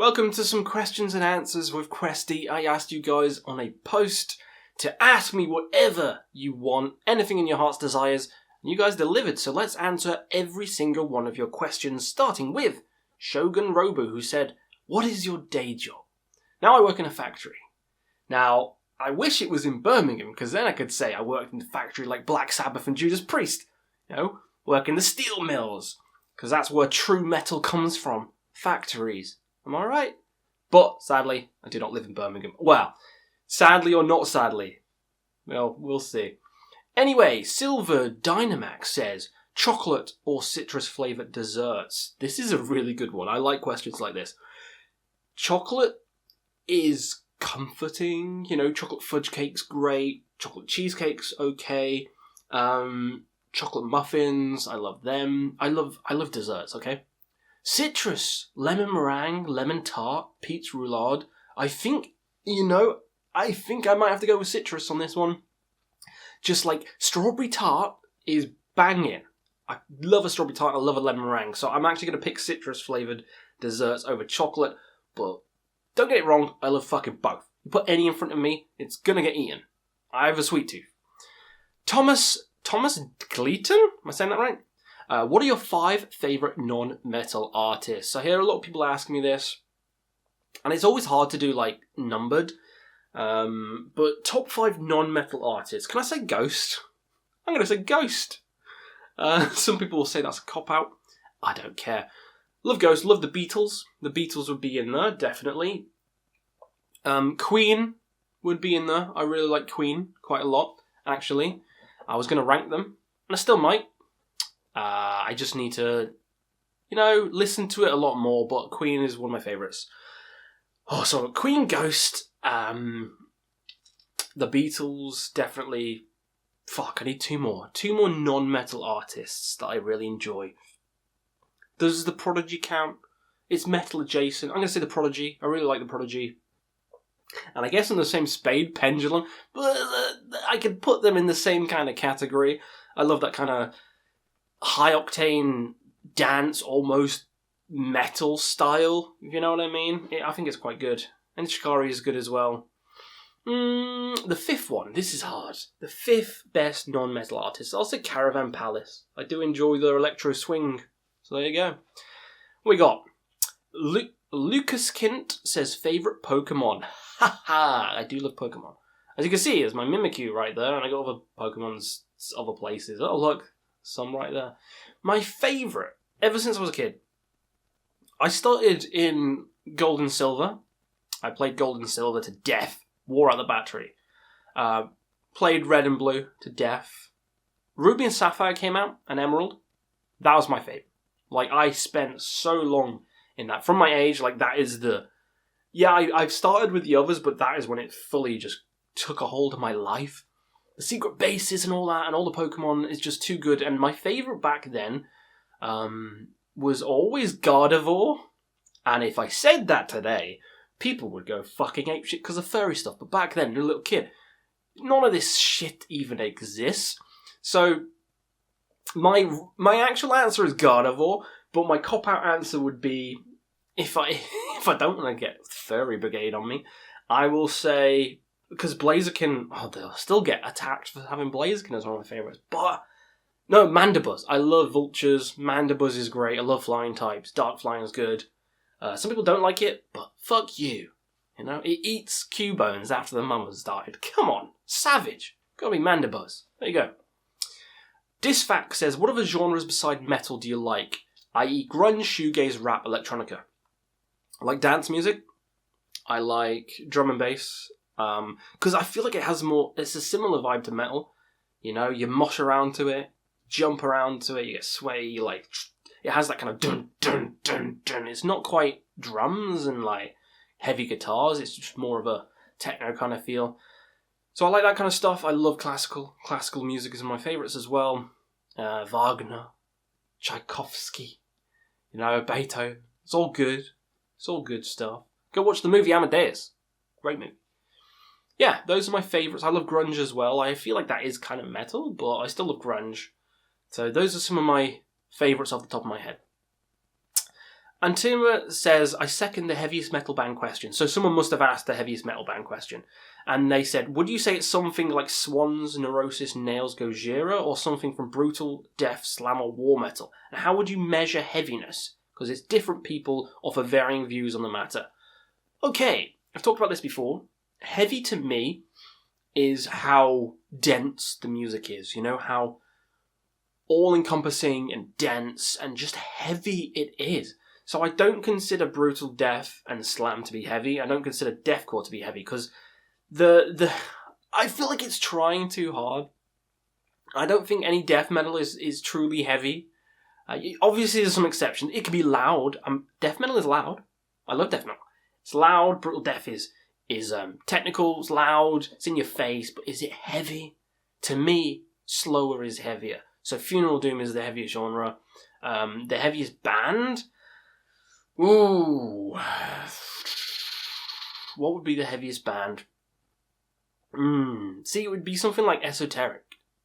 Welcome to some questions and answers with Questy. I asked you guys on a post to ask me whatever you want, anything in your heart's desires, and you guys delivered, so let's answer every single one of your questions, starting with Shogun Robo, who said, "What is your day job?" Now I work in a factory. Now, I wish it was in Birmingham, because then I could say I worked in the factory like Black Sabbath and Judas Priest. Work in the steel mills, because that's where true metal comes from. Factories. Am I right? But, sadly, I do not live in Birmingham. Well, sadly or not sadly. Well, we'll see. Anyway, Silver Dynamax says, chocolate or citrus-flavoured desserts. This is a really good one. I like questions like this. Chocolate is comforting. Chocolate fudge cake's great. Chocolate cheesecake's okay. Chocolate muffins, I love them. I love desserts, okay? Citrus, lemon meringue, lemon tart, peach roulade. I think I might have to go with citrus on this one. Just like strawberry tart is banging. I love a strawberry tart, I love a lemon meringue. So I'm actually going to pick citrus flavoured desserts over chocolate. But don't get it wrong, I love fucking both. You put any in front of me, it's going to get eaten. I have a sweet tooth. Thomas Gleaton? Am I saying that right? What are your 5 favourite non-metal artists? I hear a lot of people asking me this, and it's always hard to do, numbered. But top 5 non-metal artists. Can I say Ghost? I'm going to say Ghost. Some people will say that's a cop-out. I don't care. Love Ghost, love the Beatles. The Beatles would be in there, definitely. Queen would be in there. I really like Queen quite a lot, actually. I was going to rank them, and I still might. I just need to, listen to it a lot more, but Queen is one of my favourites. Oh, so Queen, Ghost, the Beatles, definitely. Fuck, I need 2 more. 2 more non-metal artists that I really enjoy. Does the Prodigy count? It's metal adjacent. I'm going to say the Prodigy. I really like the Prodigy. And I guess in the same Spade, Pendulum, but I could put them in the same kind of category. I love that kind of high-octane dance, almost metal style, if you know what I mean. I think it's quite good. And Shikari is good as well. The 5th one, this is hard. The 5th best non-metal artist, I'll say Caravan Palace. I do enjoy their electro swing. So there you go. We got Lucas Kint says favourite Pokemon. Haha, I do love Pokemon. As you can see, there's my Mimikyu right there, and I got other Pokemons other places. Oh, look, some right there. My favourite, ever since I was a kid, I started in Gold and Silver. I played Gold and Silver to death. Wore out the battery. Played Red and Blue to death. Ruby and Sapphire came out, and Emerald. That was my favourite. I spent so long in that. From my age, that is the... Yeah, I've started with the others, but that is when it fully just took a hold of my life. The secret bases and all that, and all the Pokemon is just too good. And my favourite back then was always Gardevoir. And if I said that today, people would go fucking apeshit because of furry stuff. But back then, a little kid, none of this shit even exists. So my actual answer is Gardevoir, but my cop-out answer would be, if I don't want to get furry brigade on me, I will say, because Blaziken, they'll still get attacked for having Blaziken as one of my favourites. But, no, Mandibuzz. I love vultures. Mandibuzz is great. I love flying types. Dark flying is good. Some people don't like it, but fuck you. It eats Cubones after the mum has died. Come on. Savage. Gotta be Mandibuzz. There you go. Disfac says, what other genres beside metal do you like? I.e. grunge, shoegaze, rap, electronica. I like dance music. I like drum and bass. Because I feel like it has more... It's a similar vibe to metal. You mosh around to it. Jump around to it. You get sweaty. It has that kind of dun, dun, dun, dun. It's not quite drums and heavy guitars. It's just more of a techno kind of feel. So I like that kind of stuff. I love classical. Classical music is one of my favourites as well. Wagner. Tchaikovsky. Beethoven. It's all good. It's all good stuff. Go watch the movie Amadeus. Great movie. Yeah, those are my favourites. I love grunge as well. I feel like that is kind of metal, but I still love grunge. So those are some of my favourites off the top of my head. Antima says, I second the heaviest metal band question. So someone must have asked the heaviest metal band question. And they said, would you say it's something like Swans, Neurosis, Nails, Gojira, or something from brutal, death, slam, or war metal? And how would you measure heaviness? Because it's different people offer varying views on the matter. Okay, I've talked about this before. Heavy to me is how dense the music is. You know, how all-encompassing and dense and just heavy it is. So I don't consider brutal death and slam to be heavy. I don't consider deathcore to be heavy because I feel like it's trying too hard. I don't think any death metal is truly heavy. Obviously, there's some exceptions. It can be loud. Death metal is loud. I love death metal. It's loud. Brutal death is technical. It's loud. It's in your face. But is it heavy? To me, slower is heavier. So Funeral Doom is the heaviest genre. The heaviest band? Ooh. What would be the heaviest band? See, it would be something like Esoteric,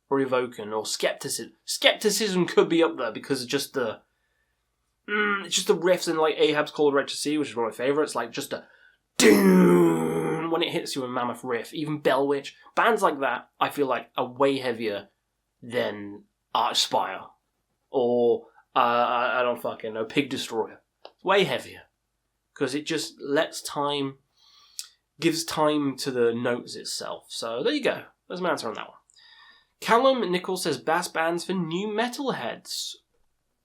or Evoken, or Skepticism. Skepticism could be up there because of just the... it's just the riffs in like Ahab's Cold Red to Sea, which is one of my favourites. Like just a... doom when it hits you, a mammoth riff. Even Bellwitch. Bands like that, I feel like, are way heavier than Archspire. Or, I don't fucking know, Pig Destroyer. Way heavier. Because it just lets time... gives time to the notes itself. So there you go. There's my answer on that one. Callum Nichols says bass bands for new metalheads.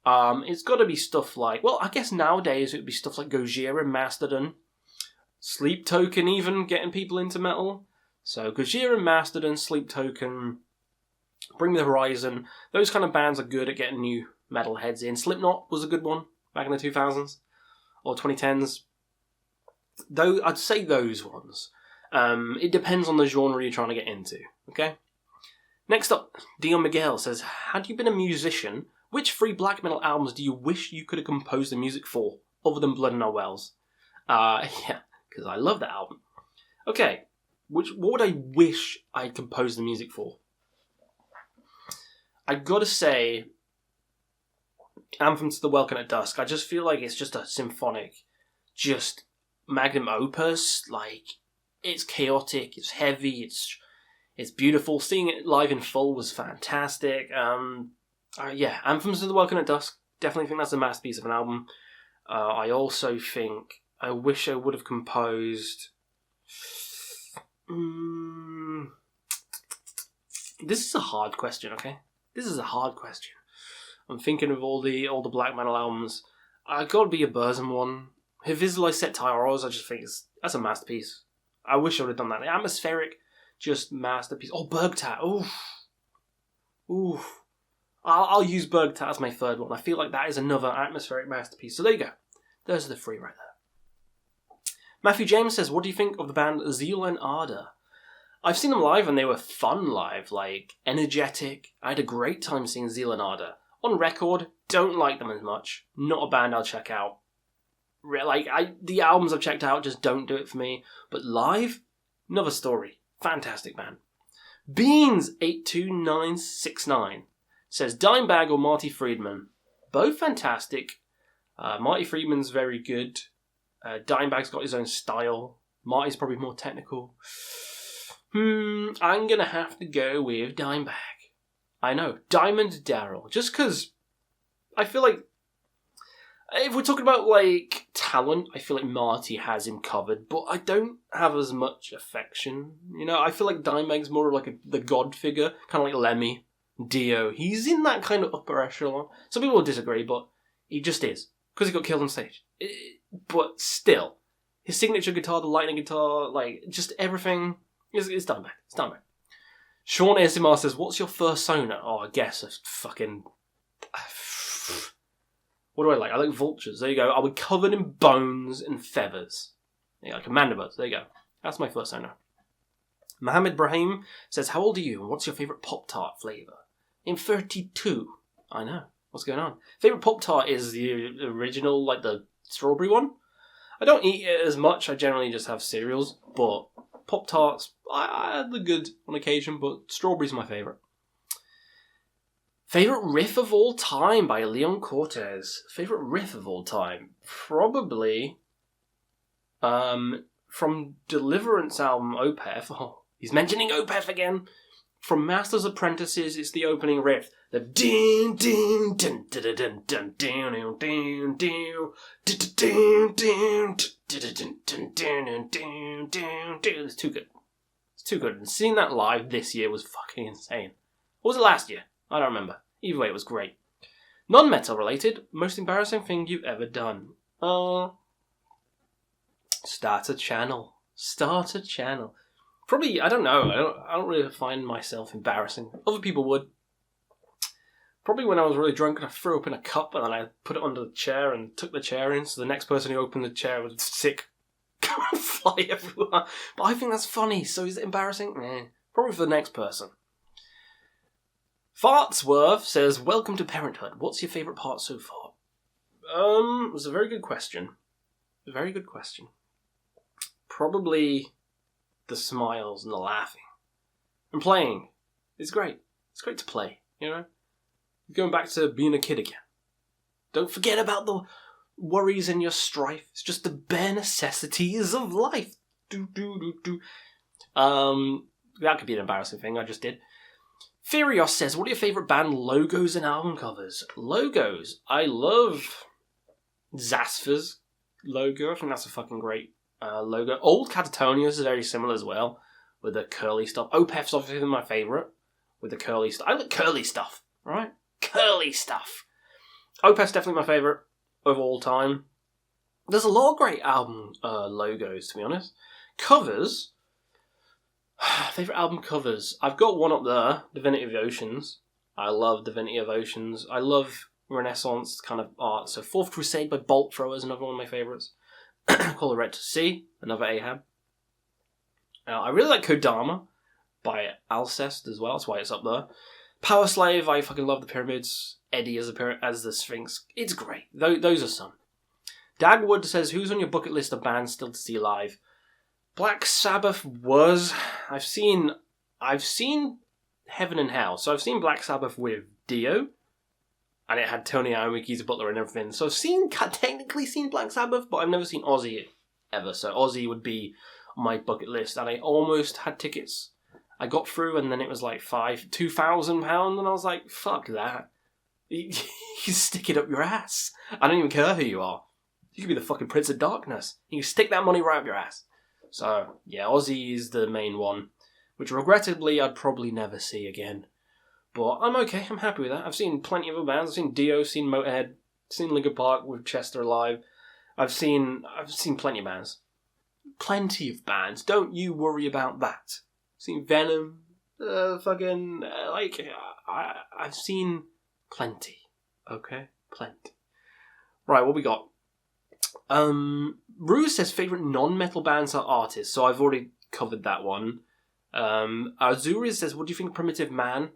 It's got to be stuff like... Well, I guess nowadays it would be stuff like Gojira, Mastodon, Sleep Token even, getting people into metal. So Gojira, Mastodon, Sleep Token, Bring the Horizon. Those kind of bands are good at getting new metalheads in. Slipknot was a good one back in the 2000s. Or 2010s. Though I'd say those ones. It depends on the genre you're trying to get into. Okay? Next up, Dion Miguel says, had you been a musician, which 3 black metal albums do you wish you could have composed the music for, other than Blood in Our Wells? Yeah, because I love that album. Okay, what would I wish I'd composed the music for? I gotta say, Anthem to the Welcome at Dusk. I just feel like it's just a symphonic, just magnum opus. Like, it's chaotic, it's heavy, it's beautiful. Seeing it live in full was fantastic. Yeah, Anthem to the Welcome at Dusk. Definitely think that's a masterpiece of an album. I also think I wish I would have composed... This is a hard question, okay? This is a hard question. I'm thinking of all the black metal albums. I gotta be a Burzum one. Visualize Set Tyros, I just think that's a masterpiece. I wish I would have done that. The Atmospheric, just masterpiece. Oh, Bergtat. Oof. I'll use Bergtat as my third one. I feel like that is another atmospheric masterpiece. So there you go. Those are the 3 right there. Matthew James says, what do you think of the band Zeal and Ardor? I've seen them live and they were fun live, like energetic. I had a great time seeing Zeal and Ardor. On record, don't like them as much. Not a band I'll check out. The albums I've checked out just don't do it for me. But live, another story. Fantastic band. Beans82969 says Dimebag or Marty Friedman. Both fantastic. Marty Friedman's very good. Dimebag's got his own style. Marty's probably more technical. I'm going to have to go with Dimebag. I know. Diamond Daryl. Just because I feel like if we're talking about, like, talent, I feel like Marty has him covered, but I don't have as much affection. You know, I feel like Dimebag's more like the god figure, kind of like Lemmy, Dio. He's in that kind of upper echelon. Some people will disagree, but he just is. Because he got killed on stage. But still, his signature guitar, the lightning guitar, like, just everything, it's Dimebag. It's Dimebag. Sean ASMR says, what's your first Sona? Oh, I guess a fucking... What do I like? I like vultures. There you go. I would covered in bones and feathers. Yeah, like Commander Birds. There you go. That's my first Sona. Mohammed Brahim says, how old are you and what's your favourite Pop-Tart flavour? I'm 32. I know. What's going on? Favourite Pop-Tart is the original, like the strawberry one. I don't eat it as much. I generally just have cereals. But Pop-Tarts, I had the good on occasion, but strawberries are my favourite. Favourite riff of all time by Leon Cortez. Favourite riff of all time? Probably from Deliverance album Opeth. Oh, he's mentioning Opeth again. From Master's Apprentices, it's the opening riff. The ding ding dun dun dun dun dun dun dun. It's too good. It's too good. And seeing that live this year was fucking insane. Or was it last year? I don't remember. Either way, it was great. Non-metal related, most embarrassing thing you've ever done. Start a channel. Start a channel. Probably, I don't know. I don't really find myself embarrassing. Other people would. Probably when I was really drunk and I threw up in a cup and then I put it under the chair and took the chair in, so the next person who opened the chair was sick. Fly everywhere. But I think that's funny, so is it embarrassing? Probably for the next person. Fartsworth says, welcome to parenthood. What's your favourite part so far? It was a very good question. A very good question. Probably the smiles and the laughing. And playing. It's great. It's great to play, you know? Going back to being a kid again. Don't forget about the worries and your strife. It's just the bare necessities of life. That could be an embarrassing thing I just did. Furios says, what are your favourite band logos and album covers? Logos. I love Zasfa's logo. I think that's a fucking great logo. Old Catatonia's is very similar as well, with the curly stuff. Opeth's obviously my favourite, with the curly stuff. I like curly stuff, right? Curly stuff. Opeth's definitely my favourite of all time. There's a lot of great album logos, to be honest. Covers. Favourite album covers. I've got one up there, Divinity of Oceans. I love Divinity of Oceans. I love Renaissance kind of art. So Fourth Crusade by Bolt Thrower is another one of my favourites. Call the Red to Sea, another Ahab. I really like Kodama by Alcest as well. That's why it's up there. Power Slave, I fucking love the Pyramids. Eddie as the Sphinx. It's great. Those are some. Dagwood says, who's on your bucket list of bands still to see live? Black Sabbath was... I've seen Heaven and Hell. So I've seen Black Sabbath with Dio. And it had Tony Iommi, Geezer Butler and everything. So I've technically seen Black Sabbath, but I've never seen Ozzy ever. So Ozzy would be on my bucket list. And I almost had tickets. I got through and then it was like £2,000 and I was like, fuck that. You stick it up your ass. I don't even care who you are. You could be the fucking Prince of Darkness. You can stick that money right up your ass. So, yeah, Ozzy is the main one, which regrettably I'd probably never see again. But I'm okay, I'm happy with that. I've seen plenty of other bands. I've seen Dio, seen Motorhead, seen Linkin Park with Chester Alive. I've seen plenty of bands. Plenty of bands. Don't you worry about that. I've seen Venom, I've seen plenty. Okay? Plenty. Right, what we got? Ruse says favourite non-metal bands are artists, so I've already covered that one. Azuri says, what do you think of Primitive Man?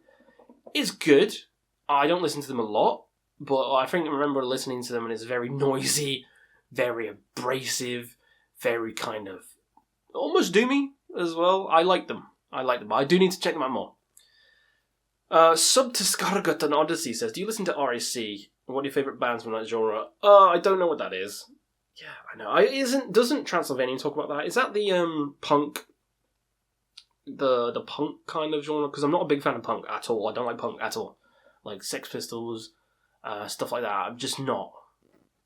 It's good. I don't listen to them a lot, but I remember listening to them and it's very noisy, very abrasive, very kind of almost doomy as well. I like them. But I do need to check them out more. Subtascargut and Odyssey says, do you listen to RAC? What are your favourite bands from that genre? I don't know what that is. Yeah, I know. Doesn't Transylvanian talk about that? Is that the punk, the punk kind of genre? Because I'm not a big fan of punk at all. I don't like punk at all. Like Sex Pistols, stuff like that. I'm just not.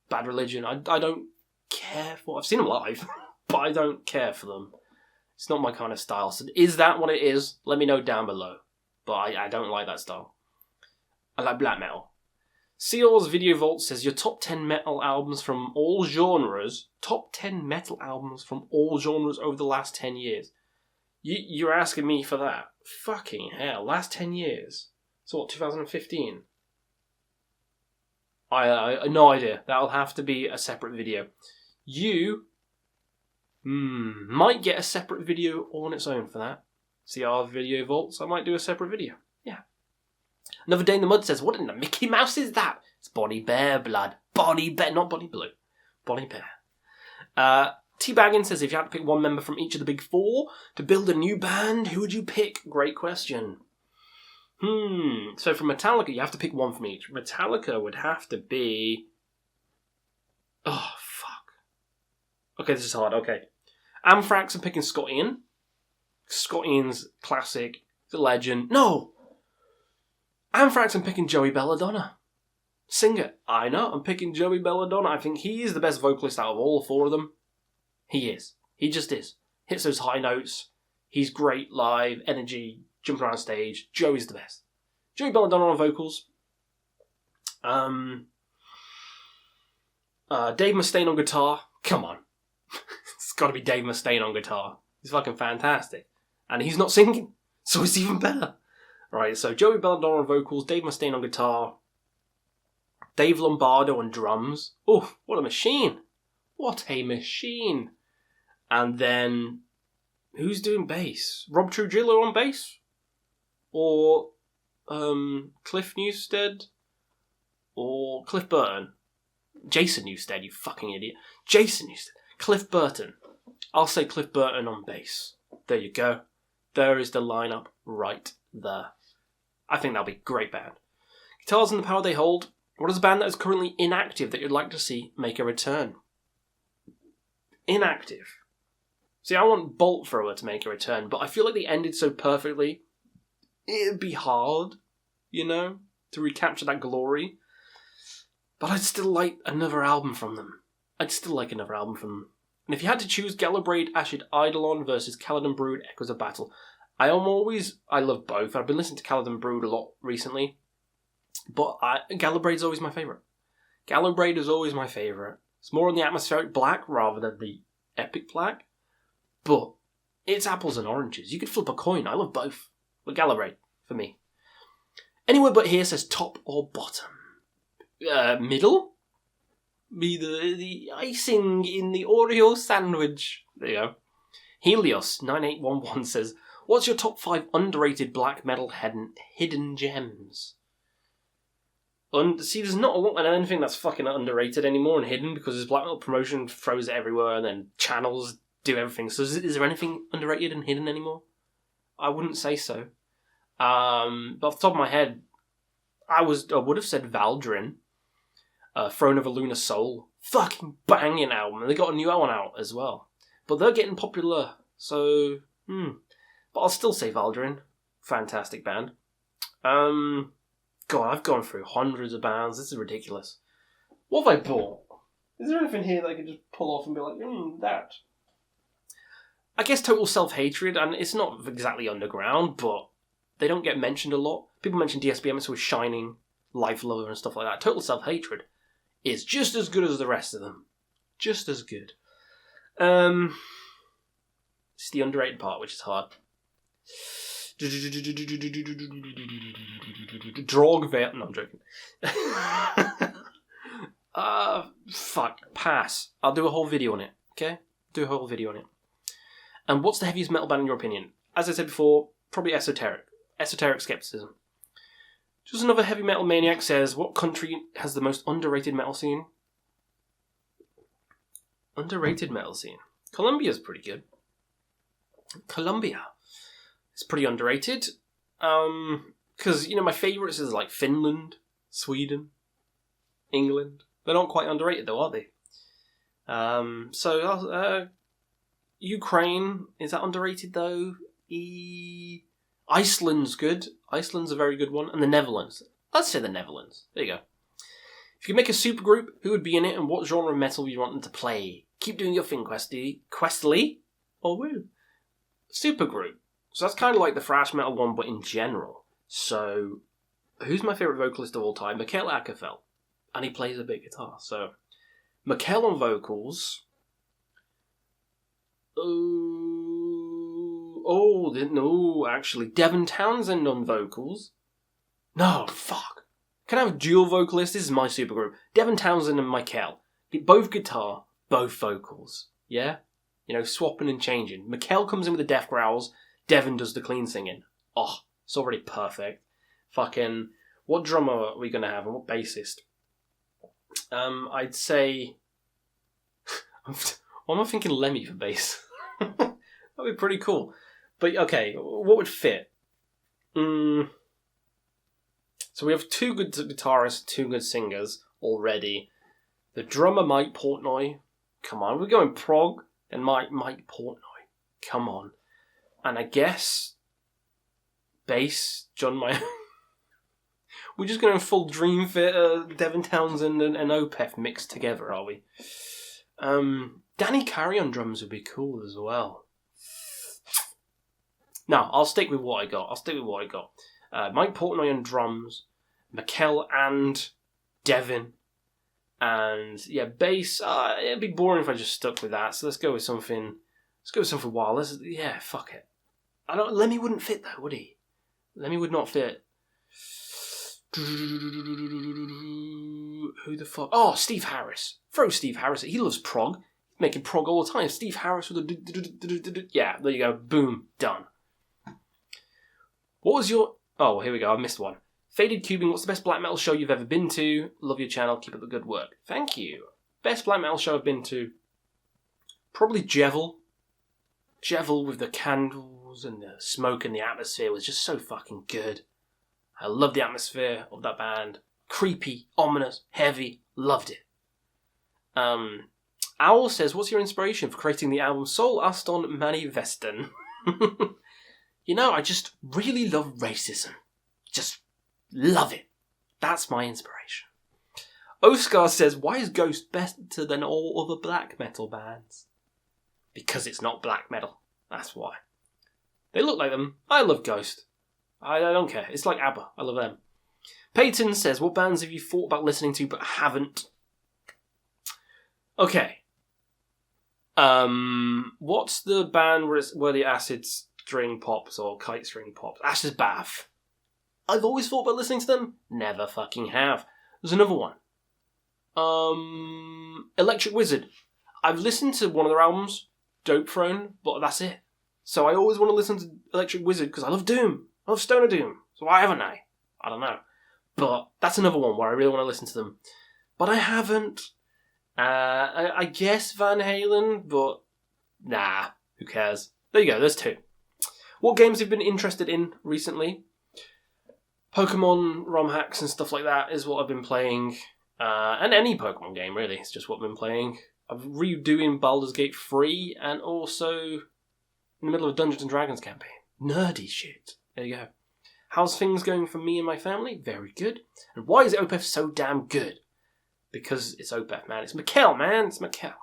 Bad Religion. I don't care for. I've seen them live, but I don't care for them. It's not my kind of style. So is that what it is? Let me know down below. But I don't like that style. I like black metal. Seal's Video Vault says, your top 10 metal albums from all genres. Top 10 metal albums from all genres over the last 10 years. You're asking me for that? Fucking hell. Last 10 years? So what, 2015? I no idea. That'll have to be a separate video. You might get a separate video on its own for that. See our Video Vaults? I might do a separate video. Yeah. Another Day in the Mud says, what in the Mickey Mouse is that? It's Bonnie Bear blood. Bonnie Bear, not Bonnie Blue. Bonnie Bear. T-Baggin says, if you had to pick one member from each of the big four to build a new band, who would you pick? Great question. So from Metallica, you have to pick one from each. Metallica would have to be... Oh, fuck. Okay, this is hard. Okay. Anthrax, I'm picking Scott Ian. Scott Ian's classic. He's a legend. No! Anthrax, I'm picking Joey Belladonna. Singer. I know, I'm picking Joey Belladonna. I think he is the best vocalist out of all four of them. He is. He just is. Hits those high notes. He's great live, energy, jumping around stage. Joey's the best. Joey Belladonna on vocals. Dave Mustaine on guitar. Come on. It's got to be Dave Mustaine on guitar. He's fucking fantastic. And he's not singing, so it's even better. Right, so Joey Belladonna on vocals, Dave Mustaine on guitar, Dave Lombardo on drums. Oh, what a machine. What a machine. And then, who's doing bass? Rob Trujillo on bass? Or Cliff Newstead? Or Cliff Burton? Jason Newstead, you fucking idiot. Jason Newstead. Cliff Burton. I'll say Cliff Burton on bass. There you go. There is the lineup right there. I think that'll be a great band. Guitars and the power they hold. What is a band that is currently inactive that you'd like to see make a return? Inactive. See, I want Bolt Thrower to make a return, but I feel like they ended so perfectly. It'd be hard, to recapture that glory. But I'd still like another album from them. And if you had to choose Gallowbraid, Acid Eidolon versus Caledon Brood, Echoes of Battle, I love both. I've been listening to Caledon Brood a lot recently. But Gallowbraid's always my favourite. Gallowbraid is always my favourite. It's more on the atmospheric black rather than the epic black. But it's apples and oranges. You could flip a coin. I love both. But Gallowbraid, for me. Anywhere but here says top or bottom. Middle? Be the icing in the Oreo sandwich. There you go. Helios9811 says, what's your top 5 underrated black metal hidden gems? See, there's not a lot of anything that's fucking underrated anymore and hidden because his black metal promotion throws it everywhere and then channels do everything. So is there anything underrated and hidden anymore? I wouldn't say so. But off the top of my head, I would have said Valdrin. Throne of a Lunar Soul. Fucking banging album. They got a new one out as well. But they're getting popular. So, But I'll still say Valdrin. Fantastic band. God, I've gone through hundreds of bands. This is ridiculous. What have I bought? Is there anything here that I could just pull off and be like, that? I guess Total Self-Hatred, and it's not exactly underground, but they don't get mentioned a lot. People mention DSBM, so Shining, Life Lover, and stuff like that. Total Self-Hatred is just as good as the rest of them. Just as good. It's the underrated part, which is hard. Drogvale. No, I'm joking. Fuck. Pass. I'll do a whole video on it. Okay? Do a whole video on it. And what's the heaviest metal band in your opinion? As I said before, probably Esoteric. Esoteric Skepticism. Just another heavy metal maniac says, what country has the most underrated metal scene? Underrated metal scene. Colombia's pretty good. Colombia. It's pretty underrated. Because, my favourites is like Finland, Sweden, England. They're not quite underrated though, are they? Ukraine, is that underrated though? Iceland's good. Iceland's a very good one. And the Netherlands. Let's say the Netherlands. There you go. If you could make a supergroup, who would be in it and what genre of metal would you want them to play? Keep doing your thing, Questy. Questly? Or woo? Supergroup. So that's kind of like the thrash metal one, but in general. So, who's my favourite vocalist of all time? Mikael Åkerfeldt. And he plays a big guitar. So, Mikael on vocals. No, actually. Devin Townsend on vocals. No, fuck. Can I have a dual vocalist? This is my supergroup. Devin Townsend and Mikael. Both guitar, both vocals. Yeah? Swapping and changing. Mikael comes in with the death growls. Devin does the clean singing. Oh, it's already perfect. Fucking, what drummer are we going to have and what bassist? I'd say... Why am I thinking Lemmy for bass? That'd be pretty cool. But, okay, what would fit? So we have 2 good guitarists, 2 good singers already. The drummer, Mike Portnoy. Come on, we're going prog. And Mike Portnoy. Come on. And I guess bass, John Mayer. We're just going full Dream Theater, Devin Townsend and Opeth mixed together, are we? Danny Carey on drums would be cool as well. No, I'll stick with what I got. Mike Portnoy on drums, Mikkel and Devin, and yeah, bass. It'd be boring if I just stuck with that. So let's go with something. Wild. Fuck it. Lemmy wouldn't fit though, would he? Lemmy would not fit. Who the fuck? Oh, Steve Harris. Throw Steve Harris. He loves prog. He's making prog all the time. Steve Harris with a... Yeah, there you go. Boom. Done. What was your... Oh, here we go. I missed one. Faded Cubing, what's the best black metal show you've ever been to? Love your channel. Keep up the good work. Thank you. Best black metal show I've been to? Probably Jevel. Jevel with the candles and the smoke and the atmosphere was just so fucking good. I love the atmosphere of that band. Creepy, ominous, heavy. Loved it. Owl says, what's your inspiration for creating the album Soul Aston Manifesten? I just really love racism. Just love it. That's my inspiration. Oscar says, why is Ghost better than all other black metal bands? Because it's not black metal. That's why. They look like them. I love Ghost. I don't care. It's like ABBA. I love them. Peyton says, what bands have you thought about listening to but haven't? Okay. What's the band where the acid string pops or kite string pops? Ash's Bath. I've always thought about listening to them. Never fucking have. There's another one. Electric Wizard. I've listened to one of their albums, Dope Throne, but that's it. So I always want to listen to Electric Wizard because I love Doom. I love Stoner Doom. So why haven't I? I don't know. But that's another one where I really want to listen to them. But I haven't. I guess Van Halen, but nah, who cares? There you go, there's 2. What games have you been interested in recently? Pokemon ROM hacks and stuff like that is what I've been playing. And any Pokemon game, really. It's just what I've been playing. I'm redoing Baldur's Gate 3 and also in the middle of a Dungeons & Dragons campaign. Nerdy shit. There you go. How's things going for me and my family? Very good. And why is Opeth so damn good? Because it's Opeth, man. It's Mikkel, man. It's Mikkel.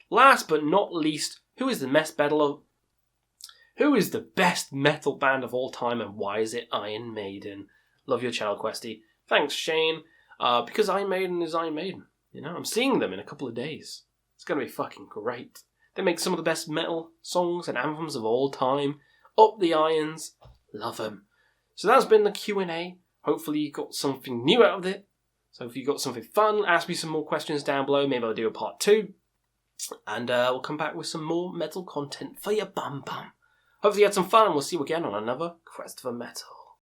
Last but not least, who is the best metal band of all time and why is it Iron Maiden? Love your channel, Questy. Thanks, Shane. Because Iron Maiden is Iron Maiden. I'm seeing them in a couple of days. It's going to be fucking great. They make some of the best metal songs and anthems of all time. Up the irons. Love them. So that's been the Q&A. Hopefully you got something new out of it. So if you got something fun, ask me some more questions down below. Maybe I'll do a part 2. And we'll come back with some more metal content for your bum bum. Hopefully you had some fun and we'll see you again on another Quest for Metal.